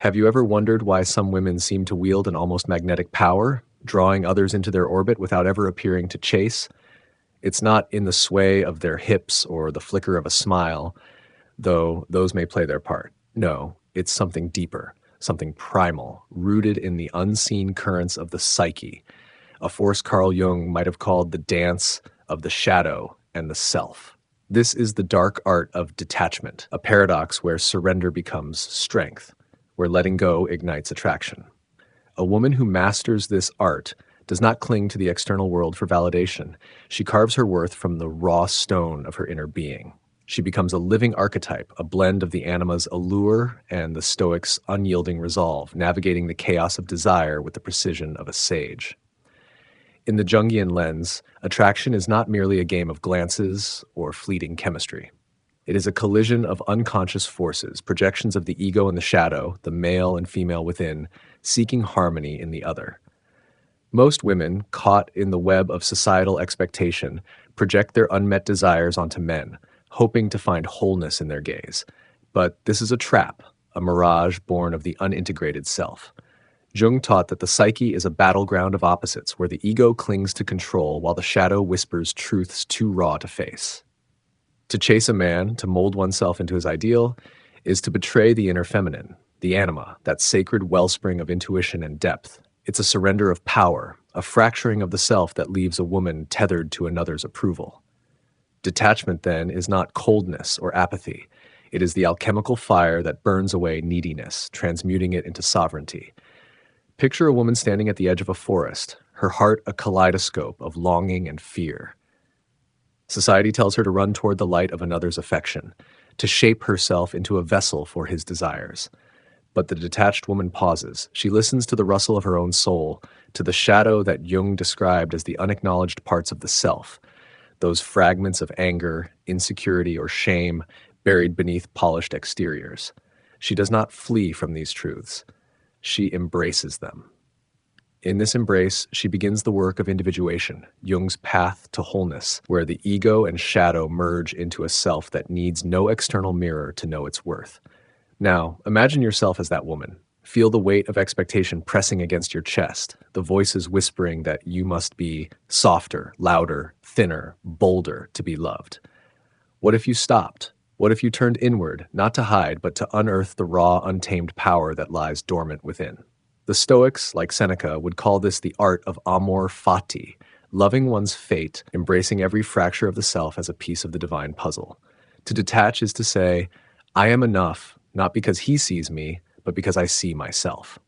Have you ever wondered why some women seem to wield an almost magnetic power, drawing others into their orbit without ever appearing to chase? It's not in the sway of their hips or the flicker of a smile, though those may play their part. No, it's something deeper, something primal, rooted in the unseen currents of the psyche, a force Carl Jung might have called the dance of the shadow and the self. This is the dark art of detachment, a paradox where surrender becomes strength, where letting go ignites attraction. A woman who masters this art does not cling to the external world for validation. She carves her worth from the raw stone of her inner being. She becomes a living archetype, a blend of the anima's allure and the Stoic's unyielding resolve, navigating the chaos of desire with the precision of a sage. In the Jungian lens, attraction is not merely a game of glances or fleeting chemistry. It is a collision of unconscious forces, projections of the ego and the shadow, the male and female within, seeking harmony in the other. Most women, caught in the web of societal expectation, project their unmet desires onto men, hoping to find wholeness in their gaze. But this is a trap, a mirage born of the unintegrated self. Jung taught that the psyche is a battleground of opposites where the ego clings to control while the shadow whispers truths too raw to face. To chase a man, to mold oneself into his ideal, is to betray the inner feminine, the anima, that sacred wellspring of intuition and depth. It's a surrender of power, a fracturing of the self that leaves a woman tethered to another's approval. Detachment, then, is not coldness or apathy. It is the alchemical fire that burns away neediness, transmuting it into sovereignty. Picture a woman standing at the edge of a forest, her heart a kaleidoscope of longing and fear. Society tells her to run toward the light of another's affection, to shape herself into a vessel for his desires. But the detached woman pauses. She listens to the rustle of her own soul, to the shadow that Jung described as the unacknowledged parts of the self, those fragments of anger, insecurity, or shame buried beneath polished exteriors. She does not flee from these truths. She embraces them. In this embrace, she begins the work of individuation, Jung's path to wholeness, where the ego and shadow merge into a self that needs no external mirror to know its worth. Now, imagine yourself as that woman. Feel the weight of expectation pressing against your chest, the voices whispering that you must be softer, louder, thinner, bolder to be loved. What if you stopped? What if you turned inward, not to hide, but to unearth the raw, untamed power that lies dormant within? The Stoics, like Seneca, would call this the art of amor fati, loving one's fate, embracing every fracture of the self as a piece of the divine puzzle. To detach is to say, I am enough, not because he sees me, but because I see myself.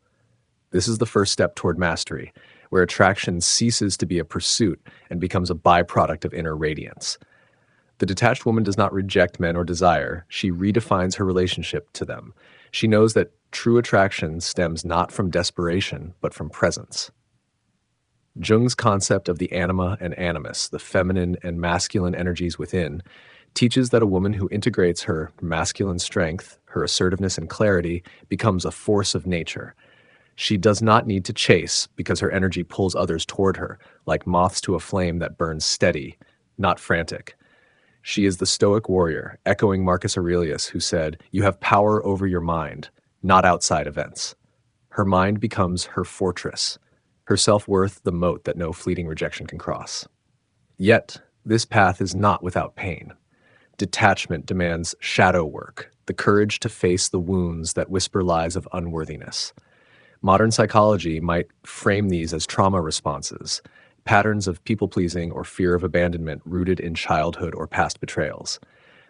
This is the first step toward mastery, where attraction ceases to be a pursuit and becomes a byproduct of inner radiance. The detached woman does not reject men or desire. She redefines her relationship to them. She knows that true attraction stems not from desperation, but from presence. Jung's concept of the anima and animus, the feminine and masculine energies within, teaches that a woman who integrates her masculine strength, her assertiveness and clarity, becomes a force of nature. She does not need to chase because her energy pulls others toward her, like moths to a flame that burns steady, not frantic. She is the Stoic warrior, echoing Marcus Aurelius, who said, "You have power over your mind, not outside events." Her mind becomes her fortress, her self-worth the moat that no fleeting rejection can cross. Yet, this path is not without pain. Detachment demands shadow work, the courage to face the wounds that whisper lies of unworthiness. Modern psychology might frame these as trauma responses, patterns of people-pleasing or fear of abandonment rooted in childhood or past betrayals.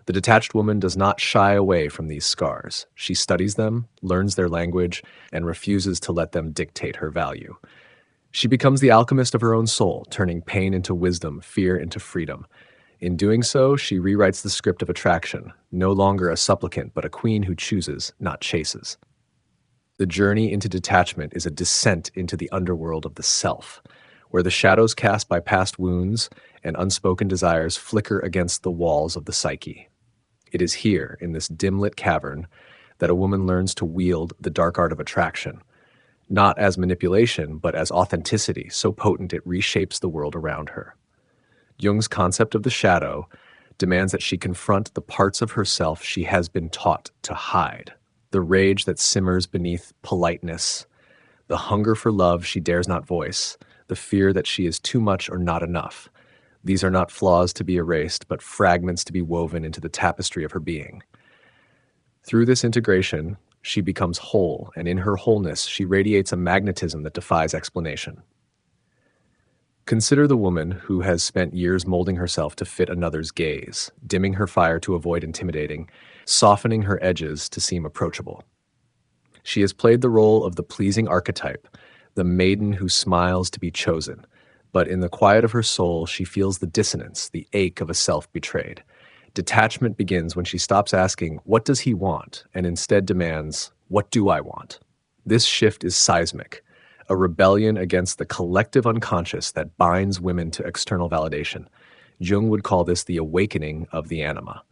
The detached woman does not shy away from these scars. She studies them, learns their language, and refuses to let them dictate her value. She becomes the alchemist of her own soul, turning pain into wisdom, fear into freedom. In doing so, she rewrites the script of attraction, no longer a supplicant, but a queen who chooses, not chases. The journey into detachment is a descent into the underworld of the self, where the shadows cast by past wounds and unspoken desires flicker against the walls of the psyche. It is here, in this dim-lit cavern, that a woman learns to wield the dark art of attraction, not as manipulation, but as authenticity, so potent it reshapes the world around her. Jung's concept of the shadow demands that she confront the parts of herself she has been taught to hide. the rage that simmers beneath politeness, the hunger for love she dares not voice, the fear that she is too much or not enough. These are not flaws to be erased, but fragments to be woven into the tapestry of her being. Through this integration, she becomes whole, and in her wholeness, she radiates a magnetism that defies explanation. Consider the woman who has spent years molding herself to fit another's gaze, dimming her fire to avoid intimidating, softening her edges to seem approachable. She has played the role of the pleasing archetype, the maiden who smiles to be chosen, but in the quiet of her soul, she feels the dissonance, the ache of a self betrayed. Detachment begins when she stops asking, "What does he want?" and instead demands, "What do I want?" This shift is seismic, a rebellion against the collective unconscious that binds women to external validation. Jung would call this the awakening of the anima,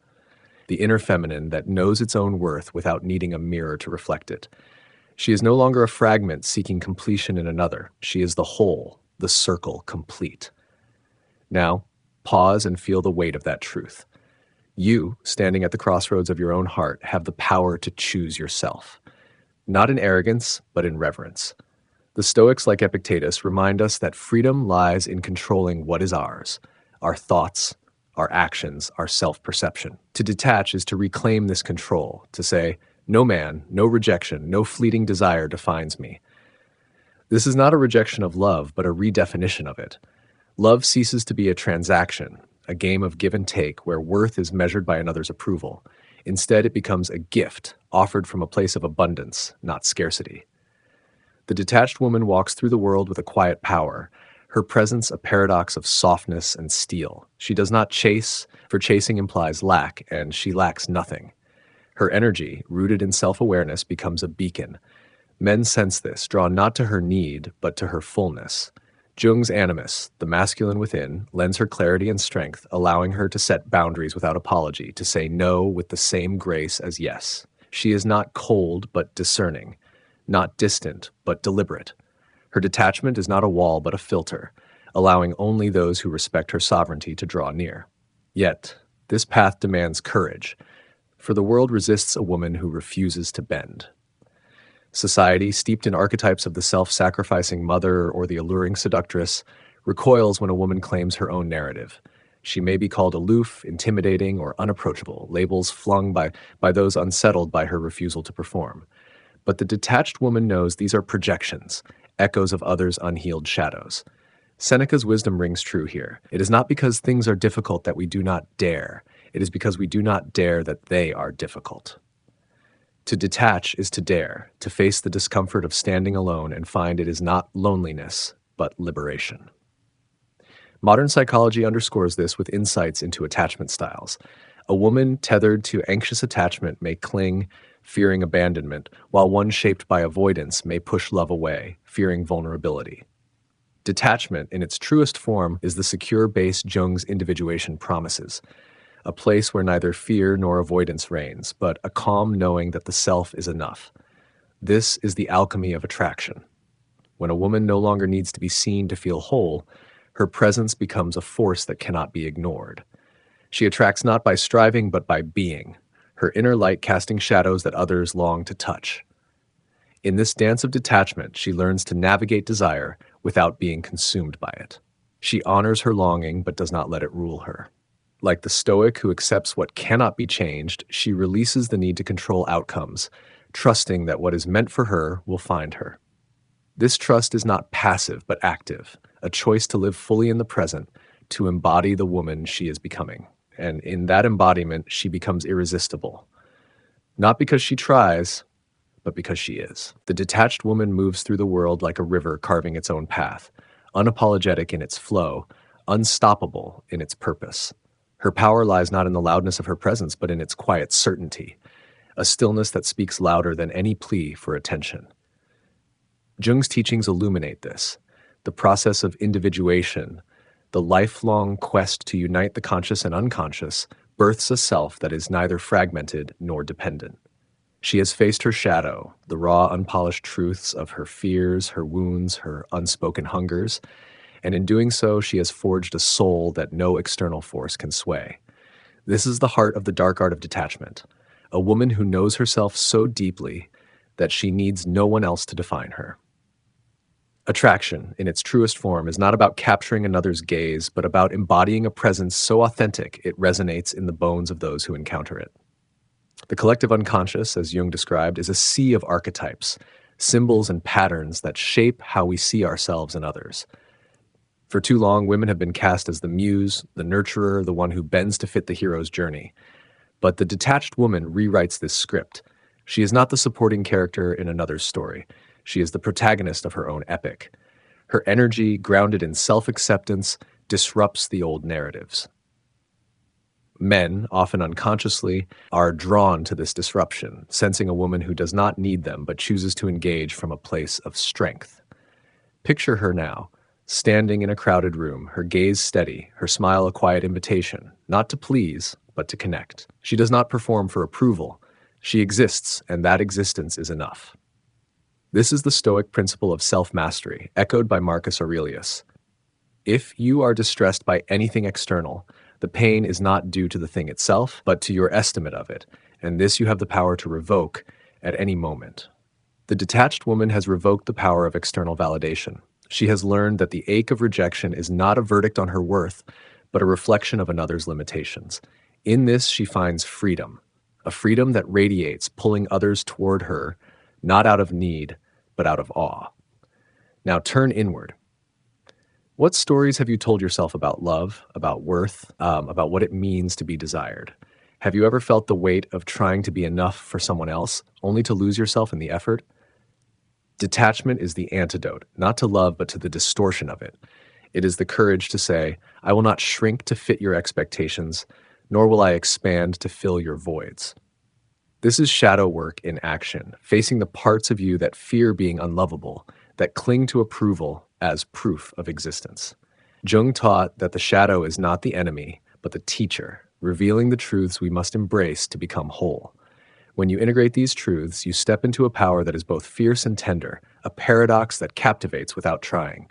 the inner feminine that knows its own worth without needing a mirror to reflect it. She is no longer a fragment seeking completion in another. She is the whole, the circle complete. Now, pause and feel the weight of that truth. You, standing at the crossroads of your own heart, have the power to choose yourself. Not in arrogance, but in reverence. The Stoics, like Epictetus, remind us that freedom lies in controlling what is ours, our thoughts, our actions, our self-perception. To detach is to reclaim this control, to say, "No man, no rejection, no fleeting desire defines me." This is not a rejection of love, but a redefinition of it. Love ceases to be a transaction, a game of give and take where worth is measured by another's approval. Instead, it becomes a gift offered from a place of abundance, not scarcity. The detached woman walks through the world with a quiet power, her presence a paradox of softness and steel. She does not chase, for chasing implies lack, and she lacks nothing. Her energy, rooted in self-awareness, becomes a beacon. Men sense this, drawn not to her need, but to her fullness. Jung's animus, the masculine within, lends her clarity and strength, allowing her to set boundaries without apology, to say no with the same grace as yes. She is not cold, but discerning, not distant, but deliberate. Her detachment is not a wall, but a filter, allowing only those who respect her sovereignty to draw near. Yet, this path demands courage, for the world resists a woman who refuses to bend. Society, steeped in archetypes of the self-sacrificing mother or the alluring seductress, recoils when a woman claims her own narrative. She may be called aloof, intimidating, or unapproachable, labels flung by those unsettled by her refusal to perform. But the detached woman knows these are projections, echoes of others' unhealed shadows. Seneca's wisdom rings true here. It is not because things are difficult that we do not dare. It is because we do not dare that they are difficult. To detach is to dare, to face the discomfort of standing alone and find it is not loneliness, but liberation. Modern psychology underscores this with insights into attachment styles. A woman tethered to anxious attachment may cling, fearing abandonment, while one shaped by avoidance may push love away, fearing vulnerability. Detachment, in its truest form, is the secure base Jung's individuation promises. A place where neither fear nor avoidance reigns, but a calm knowing that the self is enough. This is the alchemy of attraction. When a woman no longer needs to be seen to feel whole, her presence becomes a force that cannot be ignored. She attracts not by striving, but by being, her inner light casting shadows that others long to touch. In this dance of detachment, she learns to navigate desire without being consumed by it. She honors her longing, but does not let it rule her. Like the Stoic who accepts what cannot be changed, she releases the need to control outcomes, trusting that what is meant for her will find her. This trust is not passive, but active, a choice to live fully in the present, to embody the woman she is becoming. And in that embodiment, she becomes irresistible. Not because she tries, but because she is. The detached woman moves through the world like a river carving its own path, unapologetic in its flow, unstoppable in its purpose. Her power lies not in the loudness of her presence, but in its quiet certainty, a stillness that speaks louder than any plea for attention. Jung's teachings illuminate this. The process of individuation, the lifelong quest to unite the conscious and unconscious, births a self that is neither fragmented nor dependent. She has faced her shadow, the raw, unpolished truths of her fears, her wounds, her unspoken hungers, and in doing so, she has forged a soul that no external force can sway. This is the heart of the dark art of detachment, a woman who knows herself so deeply that she needs no one else to define her. Attraction, in its truest form, is not about capturing another's gaze, but about embodying a presence so authentic it resonates in the bones of those who encounter it. The collective unconscious, as Jung described, is a sea of archetypes, symbols and patterns that shape how we see ourselves and others. For too long, women have been cast as the muse, the nurturer, the one who bends to fit the hero's journey. But the detached woman rewrites this script. She is not the supporting character in another's story. She is the protagonist of her own epic. Her energy, grounded in self-acceptance, disrupts the old narratives. Men, often unconsciously, are drawn to this disruption, sensing a woman who does not need them but chooses to engage from a place of strength. Picture her now, standing in a crowded room, her gaze steady, her smile a quiet invitation, not to please, but to connect. She does not perform for approval. She exists, and that existence is enough. This is the Stoic principle of self-mastery, echoed by Marcus Aurelius. If you are distressed by anything external, the pain is not due to the thing itself, but to your estimate of it, and this you have the power to revoke at any moment. The detached woman has revoked the power of external validation. She has learned that the ache of rejection is not a verdict on her worth, but a reflection of another's limitations. In this, she finds freedom, a freedom that radiates, pulling others toward her, not out of need, but out of awe. Now turn inward. What stories have you told yourself about love, about worth, about what it means to be desired? Have you ever felt the weight of trying to be enough for someone else, only to lose yourself in the effort? Detachment is the antidote, not to love, but to the distortion of it. It is the courage to say, I will not shrink to fit your expectations, nor will I expand to fill your voids. This is shadow work in action, facing the parts of you that fear being unlovable, that cling to approval as proof of existence. Jung taught that the shadow is not the enemy, but the teacher, revealing the truths we must embrace to become whole. When you integrate these truths, you step into a power that is both fierce and tender, a paradox that captivates without trying.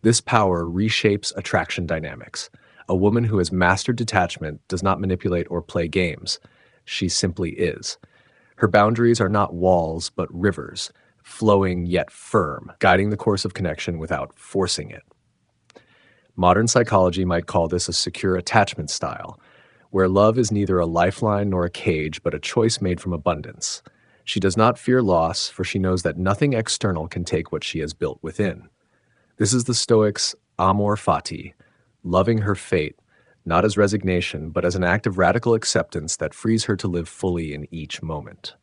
This power reshapes attraction dynamics. A woman who has mastered detachment does not manipulate or play games. She simply is. Her boundaries are not walls, but rivers, flowing yet firm, guiding the course of connection without forcing it. Modern psychology might call this a secure attachment style, where love is neither a lifeline nor a cage, but a choice made from abundance. She does not fear loss, for she knows that nothing external can take what she has built within. This is the Stoics' amor fati, loving her fate, not as resignation, but as an act of radical acceptance that frees her to live fully in each moment.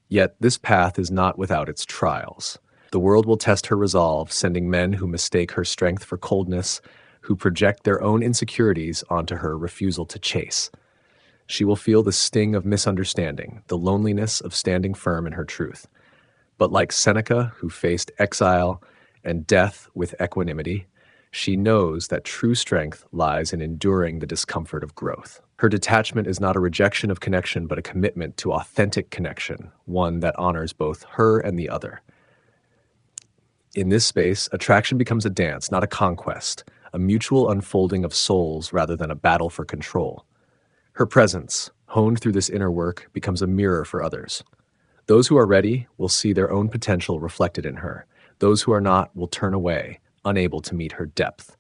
Yet this path is not without its trials. The world will test her resolve, sending men who mistake her strength for coldness, who project their own insecurities onto her refusal to chase. She will feel the sting of misunderstanding, the loneliness of standing firm in her truth. But like Seneca, who faced exile and death with equanimity, she knows that true strength lies in enduring the discomfort of growth. Her detachment is not a rejection of connection, but a commitment to authentic connection, one that honors both her and the other. In this space, attraction becomes a dance, not a conquest, a mutual unfolding of souls rather than a battle for control. Her presence, honed through this inner work, becomes a mirror for others. Those who are ready will see their own potential reflected in her. Those who are not will turn away, unable to meet her depth.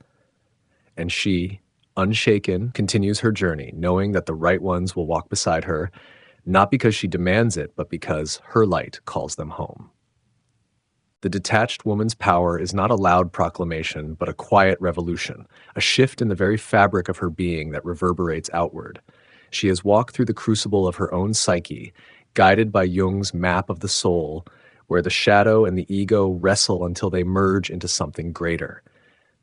And she, unshaken, continues her journey, knowing that the right ones will walk beside her, not because she demands it, but because her light calls them home. The detached woman's power is not a loud proclamation, but a quiet revolution, a shift in the very fabric of her being that reverberates outward. She has walked through the crucible of her own psyche, guided by Jung's map of the soul, where the shadow and the ego wrestle until they merge into something greater.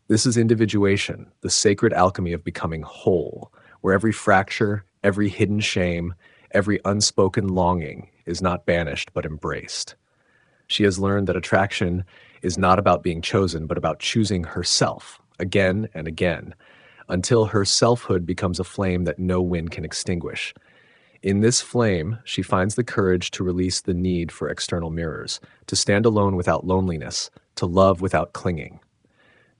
This is individuation, the sacred alchemy of becoming whole, where every fracture, every hidden shame, every unspoken longing is not banished but embraced. She has learned that attraction is not about being chosen, but about choosing herself again and again, until her selfhood becomes a flame that no wind can extinguish. In this flame, she finds the courage to release the need for external mirrors, to stand alone without loneliness, to love without clinging.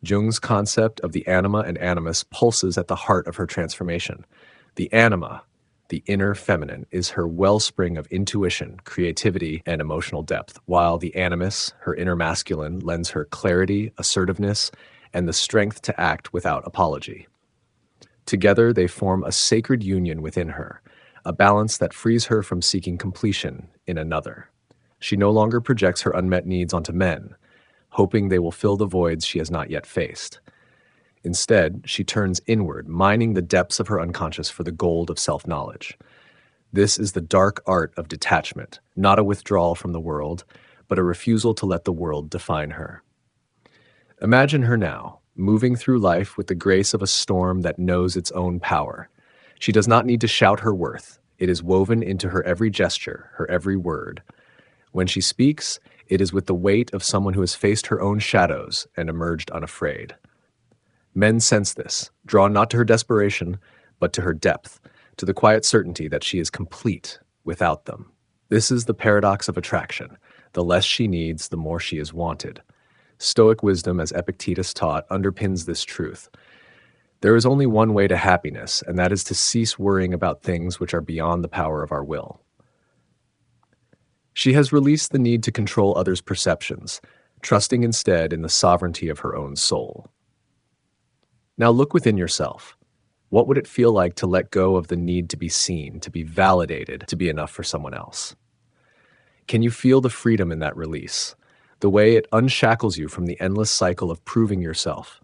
Jung's concept of the anima and animus pulses at the heart of her transformation. The anima, The inner feminine is her wellspring of intuition, creativity, and emotional depth, while the animus, her inner masculine, lends her clarity, assertiveness, and the strength to act without apology. Together, they form a sacred union within her, a balance that frees her from seeking completion in another. She no longer projects her unmet needs onto men, hoping they will fill the voids she has not yet faced. Instead, she turns inward, mining the depths of her unconscious for the gold of self-knowledge. This is the dark art of detachment, not a withdrawal from the world, but a refusal to let the world define her. Imagine her now, moving through life with the grace of a storm that knows its own power. She does not need to shout her worth. It is woven into her every gesture, her every word. When she speaks, it is with the weight of someone who has faced her own shadows and emerged unafraid. Men sense this, drawn not to her desperation, but to her depth, to the quiet certainty that she is complete without them. This is the paradox of attraction. The less she needs, the more she is wanted. Stoic wisdom, as Epictetus taught, underpins this truth. There is only one way to happiness, and that is to cease worrying about things which are beyond the power of our will. She has released the need to control others' perceptions, trusting instead in the sovereignty of her own soul. Now look within yourself. What would it feel like to let go of the need to be seen, to be validated, to be enough for someone else? Can you feel the freedom in that release, the way it unshackles you from the endless cycle of proving yourself?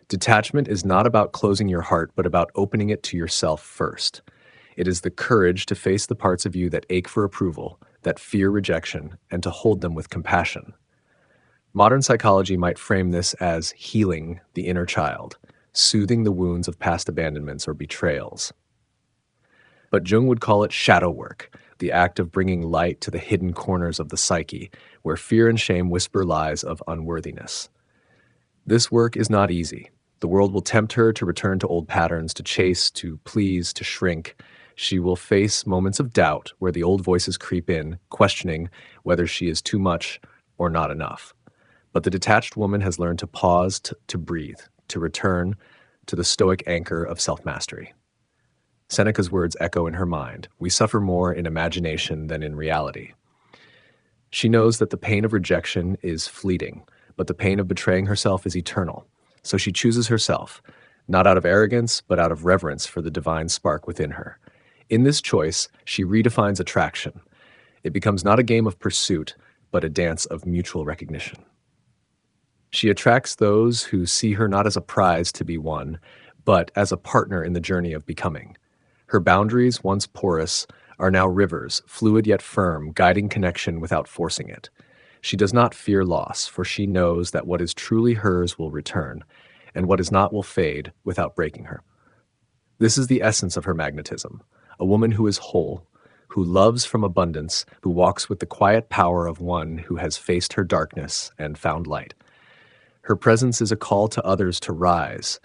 Detachment is not about closing your heart, but about opening it to yourself first. It is the courage to face the parts of you that ache for approval, that fear rejection, and to hold them with compassion. Modern psychology might frame this as healing the inner child, soothing the wounds of past abandonments or betrayals. But Jung would call it shadow work, the act of bringing light to the hidden corners of the psyche, where fear and shame whisper lies of unworthiness. This work is not easy. The world will tempt her to return to old patterns, to chase, to please, to shrink. She will face moments of doubt where the old voices creep in, questioning whether she is too much or not enough. But the detached woman has learned to pause, to breathe, to return to the stoic anchor of self-mastery. Seneca's words echo in her mind. We suffer more in imagination than in reality. She knows that the pain of rejection is fleeting, but the pain of betraying herself is eternal. So she chooses herself, not out of arrogance, but out of reverence for the divine spark within her. In this choice, she redefines attraction. It becomes not a game of pursuit, but a dance of mutual recognition. She attracts those who see her not as a prize to be won, but as a partner in the journey of becoming. Her boundaries, once porous, are now rivers, fluid yet firm, guiding connection without forcing it. She does not fear loss, for she knows that what is truly hers will return, and what is not will fade without breaking her. This is the essence of her magnetism, a woman who is whole, who loves from abundance, who walks with the quiet power of one who has faced her darkness and found light. Her presence is a call to others to rise,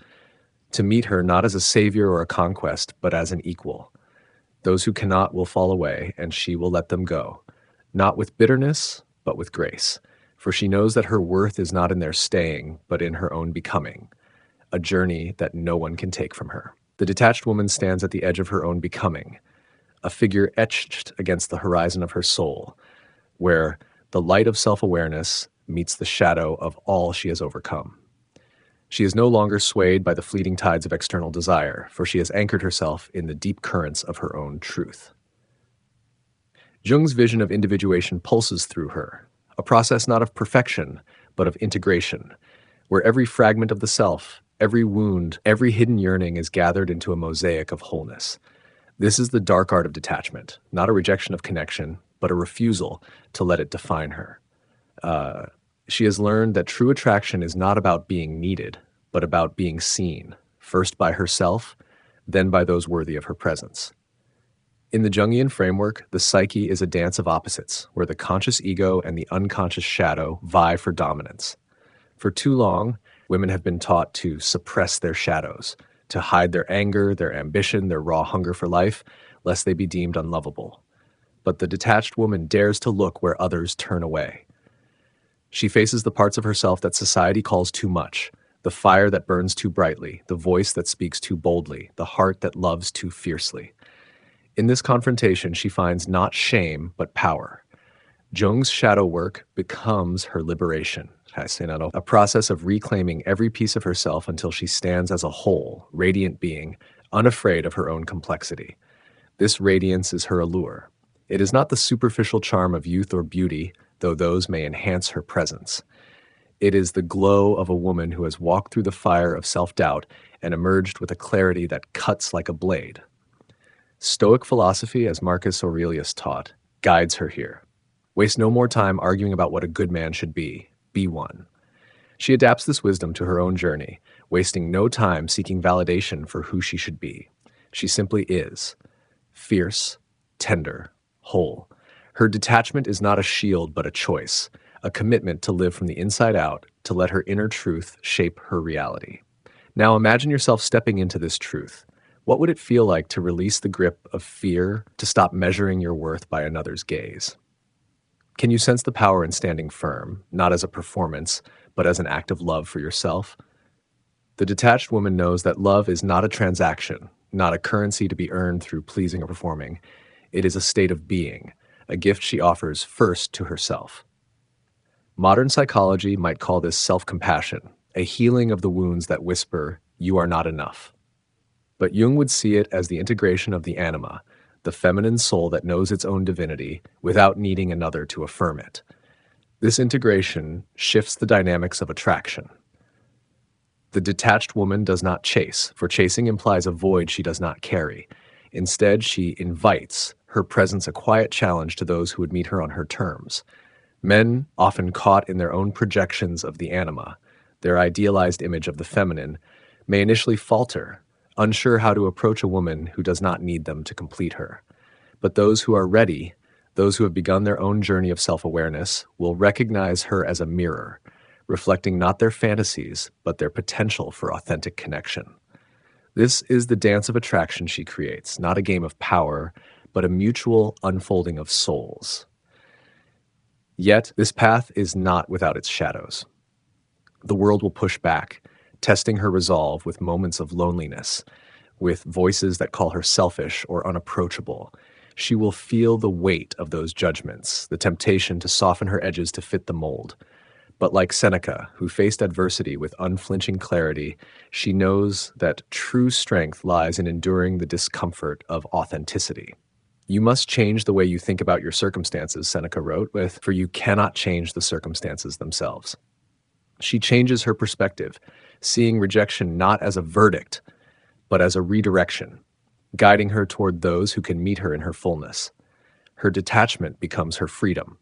to meet her not as a savior or a conquest, but as an equal. Those who cannot will fall away, and she will let them go, not with bitterness, but with grace, for she knows that her worth is not in their staying, but in her own becoming, a journey that no one can take from her. The detached woman stands at the edge of her own becoming, a figure etched against the horizon of her soul, where the light of self-awareness meets the shadow of all she has overcome. She is no longer swayed by the fleeting tides of external desire, for she has anchored herself in the deep currents of her own truth. Jung's vision of individuation pulses through her, a process not of perfection, but of integration, where every fragment of the self, every wound, every hidden yearning is gathered into a mosaic of wholeness. This is the dark art of detachment, not a rejection of connection, but a refusal to let it define her. She has learned that true attraction is not about being needed, but about being seen, first by herself, then by those worthy of her presence. In the Jungian framework, the psyche is a dance of opposites, where the conscious ego and the unconscious shadow vie for dominance. For too long, women have been taught to suppress their shadows, to hide their anger, their ambition, their raw hunger for life, lest they be deemed unlovable. But the detached woman dares to look where others turn away. She faces the parts of herself that society calls too much, the fire that burns too brightly, the voice that speaks too boldly, the heart that loves too fiercely. In this confrontation, she finds not shame, but power. Jung's shadow work becomes her liberation, a process of reclaiming every piece of herself until she stands as a whole, radiant being, unafraid of her own complexity. This radiance is her allure. It is not the superficial charm of youth or beauty, though those may enhance her presence. It is the glow of a woman who has walked through the fire of self-doubt and emerged with a clarity that cuts like a blade. Stoic philosophy, as Marcus Aurelius taught, guides her here. Waste no more time arguing about what a good man should be. Be one. She adapts this wisdom to her own journey, wasting no time seeking validation for who she should be. She simply is. Fierce, tender, whole. Her detachment is not a shield but a choice, a commitment to live from the inside out, to let her inner truth shape her reality. Now imagine yourself stepping into this truth. What would it feel like to release the grip of fear, to stop measuring your worth by another's gaze? Can you sense the power in standing firm, not as a performance, but as an act of love for yourself? The detached woman knows that love is not a transaction, not a currency to be earned through pleasing or performing. It is a state of being, a gift she offers first to herself. Modern psychology might call this self-compassion, a healing of the wounds that whisper, "You are not enough." But Jung would see it as the integration of the anima, the feminine soul that knows its own divinity without needing another to affirm it. This integration shifts the dynamics of attraction. The detached woman does not chase, for chasing implies a void she does not carry. Instead, she invites, her presence a quiet challenge to those who would meet her on her terms. Men, often caught in their own projections of the anima, their idealized image of the feminine, may initially falter, unsure how to approach a woman who does not need them to complete her. But those who are ready, those who have begun their own journey of self-awareness, will recognize her as a mirror, reflecting not their fantasies, but their potential for authentic connection. This is the dance of attraction she creates, not a game of power, but a mutual unfolding of souls. Yet, this path is not without its shadows. The world will push back, testing her resolve with moments of loneliness, with voices that call her selfish or unapproachable. She will feel the weight of those judgments, the temptation to soften her edges to fit the mold. But like Seneca, who faced adversity with unflinching clarity, she knows that true strength lies in enduring the discomfort of authenticity. "You must change the way you think about your circumstances," Seneca wrote, "for you cannot change the circumstances themselves." She changes her perspective, seeing rejection not as a verdict, but as a redirection, guiding her toward those who can meet her in her fullness. Her detachment becomes her freedom,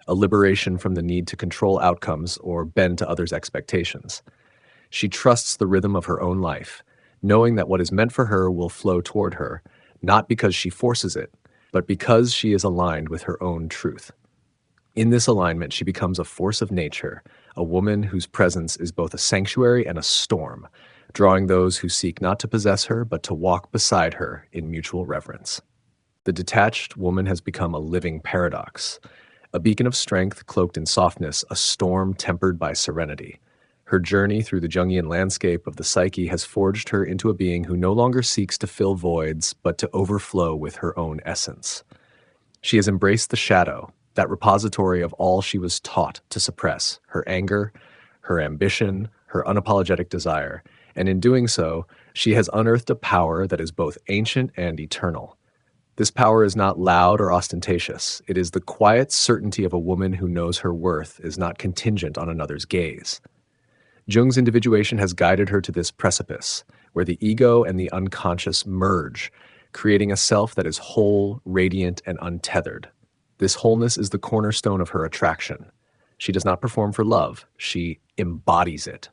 a liberation from the need to control outcomes or bend to others' expectations. She trusts the rhythm of her own life, knowing that what is meant for her will flow toward her, not because she forces it, but because she is aligned with her own truth. In this alignment, she becomes a force of nature, a woman whose presence is both a sanctuary and a storm, drawing those who seek not to possess her, but to walk beside her in mutual reverence. The detached woman has become a living paradox, a beacon of strength cloaked in softness, a storm tempered by serenity. Her journey through the Jungian landscape of the psyche has forged her into a being who no longer seeks to fill voids, but to overflow with her own essence. She has embraced the shadow, that repository of all she was taught to suppress, her anger, her ambition, her unapologetic desire, and in doing so, she has unearthed a power that is both ancient and eternal. This power is not loud or ostentatious. It is the quiet certainty of a woman who knows her worth is not contingent on another's gaze. Jung's individuation has guided her to this precipice, where the ego and the unconscious merge, creating a self that is whole, radiant, and untethered. This wholeness is the cornerstone of her attraction. She does not perform for love, she embodies it.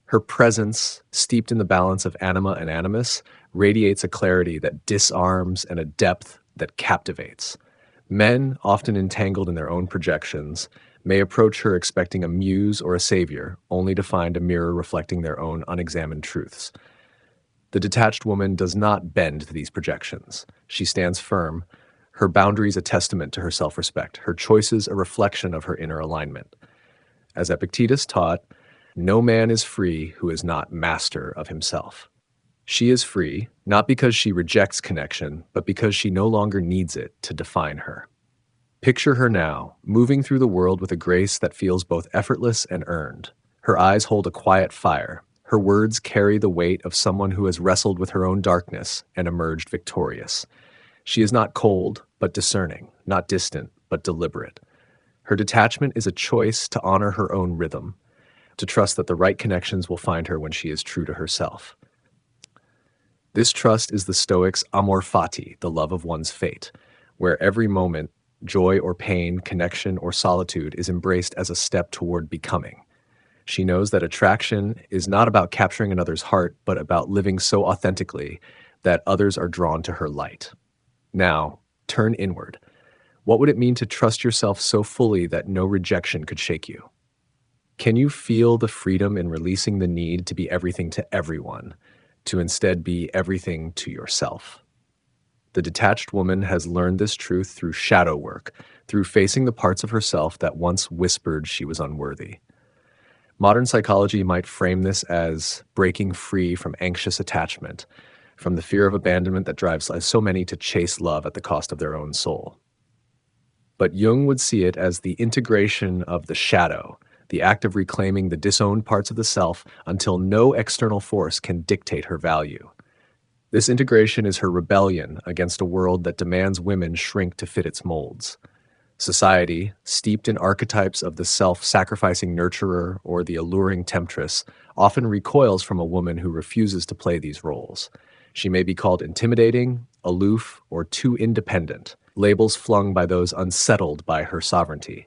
Her presence, steeped in the balance of anima and animus, radiates a clarity that disarms and a depth that captivates. Men, often entangled in their own projections, may approach her expecting a muse or a savior, only to find a mirror reflecting their own unexamined truths. The detached woman does not bend to these projections. She stands firm, her boundaries a testament to her self-respect, her choices a reflection of her inner alignment. As Epictetus taught, no man is free who is not master of himself. She is free, not because she rejects connection, but because she no longer needs it to define her. Picture her now, moving through the world with a grace that feels both effortless and earned. Her eyes hold a quiet fire. Her words carry the weight of someone who has wrestled with her own darkness and emerged victorious. She is not cold, but discerning, not distant, but deliberate. Her detachment is a choice to honor her own rhythm, to trust that the right connections will find her when she is true to herself. This trust is the Stoics' amor fati, the love of one's fate, where every moment, joy or pain, connection or solitude, is embraced as a step toward becoming. She knows that attraction is not about capturing another's heart, but about living so authentically that others are drawn to her light. Now, turn inward. What would it mean to trust yourself so fully that no rejection could shake you? Can you feel the freedom in releasing the need to be everything to everyone, to instead be everything to yourself? The detached woman has learned this truth through shadow work, through facing the parts of herself that once whispered she was unworthy. Modern psychology might frame this as breaking free from anxious attachment, from the fear of abandonment that drives so many to chase love at the cost of their own soul. But Jung would see it as the integration of the shadow, the act of reclaiming the disowned parts of the self until no external force can dictate her value. This integration is her rebellion against a world that demands women shrink to fit its molds. Society, steeped in archetypes of the self-sacrificing nurturer or the alluring temptress, often recoils from a woman who refuses to play these roles. She may be called intimidating, aloof, or too independent, labels flung by those unsettled by her sovereignty.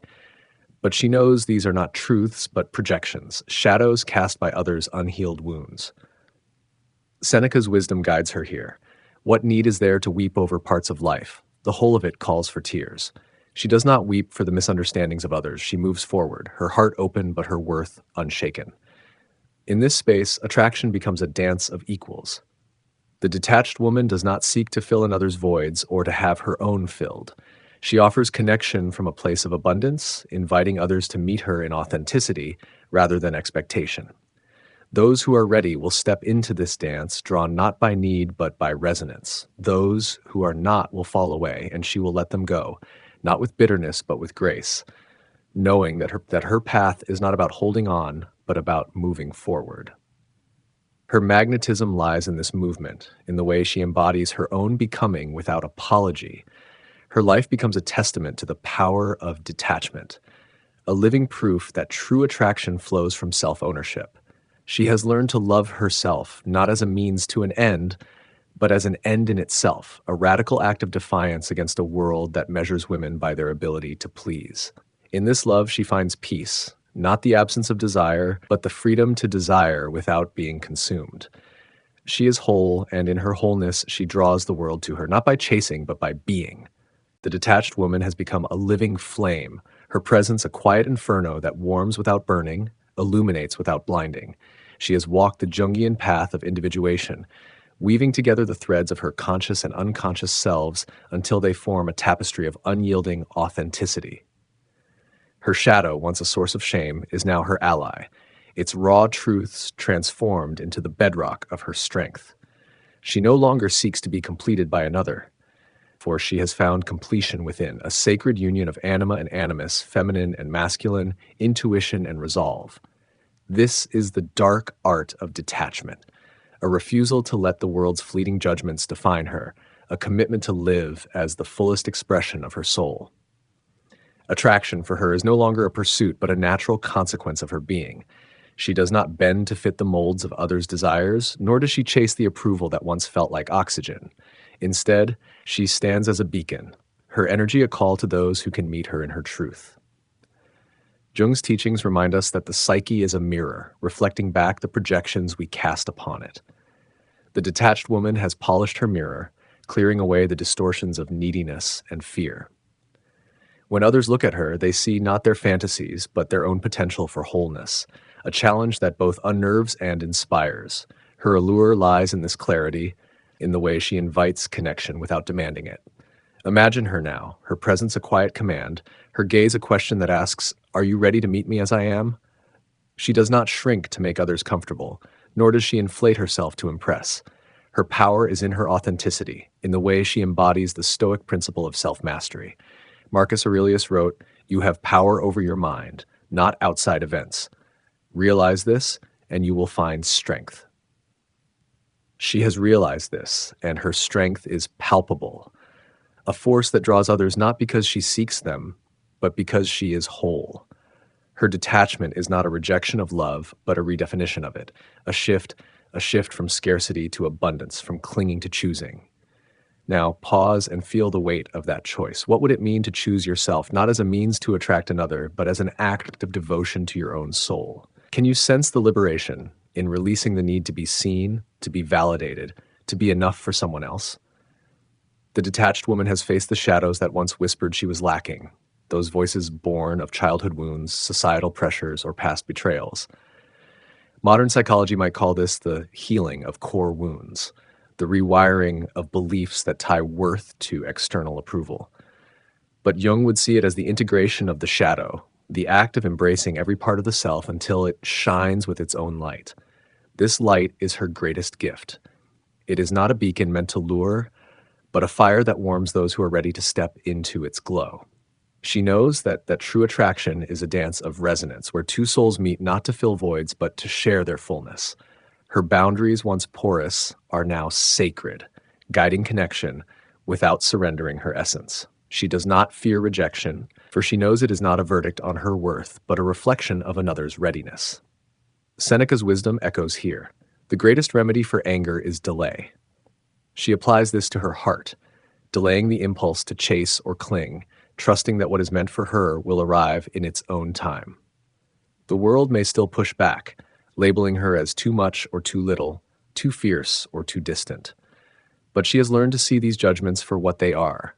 But she knows these are not truths, but projections, shadows cast by others' unhealed wounds. Seneca's wisdom guides her here. What need is there to weep over parts of life? The whole of it calls for tears. She does not weep for the misunderstandings of others. She moves forward, her heart open but her worth unshaken. In this space, attraction becomes a dance of equals. The detached woman does not seek to fill another's voids or to have her own filled. She offers connection from a place of abundance, inviting others to meet her in authenticity rather than expectation. Those who are ready will step into this dance, drawn not by need but by resonance. Those who are not will fall away, and she will let them go, not with bitterness but with grace, knowing that her path is not about holding on, but about moving forward. Her magnetism lies in this movement, in the way she embodies her own becoming without apology. Her life becomes a testament to the power of detachment, a living proof that true attraction flows from self-ownership. She has learned to love herself, not as a means to an end, but as an end in itself, a radical act of defiance against a world that measures women by their ability to please. In this love, she finds peace, not the absence of desire, but the freedom to desire without being consumed. She is whole, and in her wholeness, she draws the world to her, not by chasing, but by being. The detached woman has become a living flame, her presence a quiet inferno that warms without burning, illuminates without blinding. She has walked the Jungian path of individuation, weaving together the threads of her conscious and unconscious selves until they form a tapestry of unyielding authenticity. Her shadow, once a source of shame, is now her ally, its raw truths transformed into the bedrock of her strength. She no longer seeks to be completed by another, for she has found completion within, a sacred union of anima and animus, feminine and masculine, intuition and resolve. This is the dark art of detachment, a refusal to let the world's fleeting judgments define her, a commitment to live as the fullest expression of her soul. Attraction for her is no longer a pursuit, but a natural consequence of her being. She does not bend to fit the molds of others' desires, nor does she chase the approval that once felt like oxygen. Instead, she stands as a beacon, her energy a call to those who can meet her in her truth. Jung's teachings remind us that the psyche is a mirror, reflecting back the projections we cast upon it. The detached woman has polished her mirror, clearing away the distortions of neediness and fear. When others look at her, they see not their fantasies, but their own potential for wholeness, a challenge that both unnerves and inspires. Her allure lies in this clarity, in the way she invites connection without demanding it. Imagine her now, her presence a quiet command, her gaze a question that asks, "Are you ready to meet me as I am?" She does not shrink to make others comfortable, nor does she inflate herself to impress. Her power is in her authenticity, in the way she embodies the Stoic principle of self-mastery. Marcus Aurelius wrote, "You have power over your mind, not outside events. Realize this, and you will find strength." She has realized this, and her strength is palpable, a force that draws others not because she seeks them, but because she is whole. Her detachment is not a rejection of love, but a redefinition of it, a shift from scarcity to abundance, from clinging to choosing. Now, pause and feel the weight of that choice. What would it mean to choose yourself, not as a means to attract another, but as an act of devotion to your own soul? Can you sense the liberation in releasing the need to be seen, to be validated, to be enough for someone else? The detached woman has faced the shadows that once whispered she was lacking, those voices born of childhood wounds, societal pressures, or past betrayals. Modern psychology might call this the healing of core wounds, the rewiring of beliefs that tie worth to external approval. But Jung would see it as the integration of the shadow, the act of embracing every part of the self until it shines with its own light. This light is her greatest gift. It is not a beacon meant to lure, but a fire that warms those who are ready to step into its glow. She knows that true attraction is a dance of resonance, where two souls meet not to fill voids, but to share their fullness. Her boundaries, once porous, are now sacred, guiding connection without surrendering her essence. She does not fear rejection, for she knows it is not a verdict on her worth, but a reflection of another's readiness. Seneca's wisdom echoes here. The greatest remedy for anger is delay. She applies this to her heart, delaying the impulse to chase or cling, trusting that what is meant for her will arrive in its own time. The world may still push back, labeling her as too much or too little, too fierce or too distant. But she has learned to see these judgments for what they are: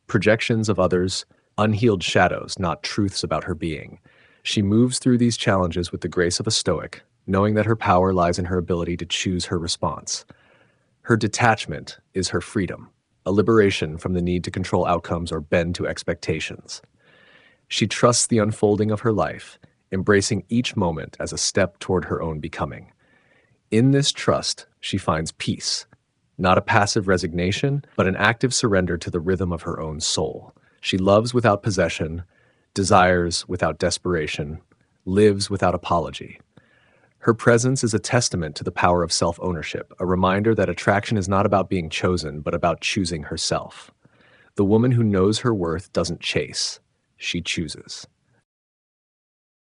projections of others, unhealed shadows, not truths about her being. She moves through these challenges with the grace of a Stoic, knowing that her power lies in her ability to choose her response. Her detachment is her freedom, a liberation from the need to control outcomes or bend to expectations. She trusts the unfolding of her life, embracing each moment as a step toward her own becoming. In this trust, she finds peace, not a passive resignation, but an active surrender to the rhythm of her own soul. She loves without possession, desires without desperation, lives without apology. Her presence is a testament to the power of self-ownership, a reminder that attraction is not about being chosen, but about choosing herself. The woman who knows her worth doesn't chase, she chooses.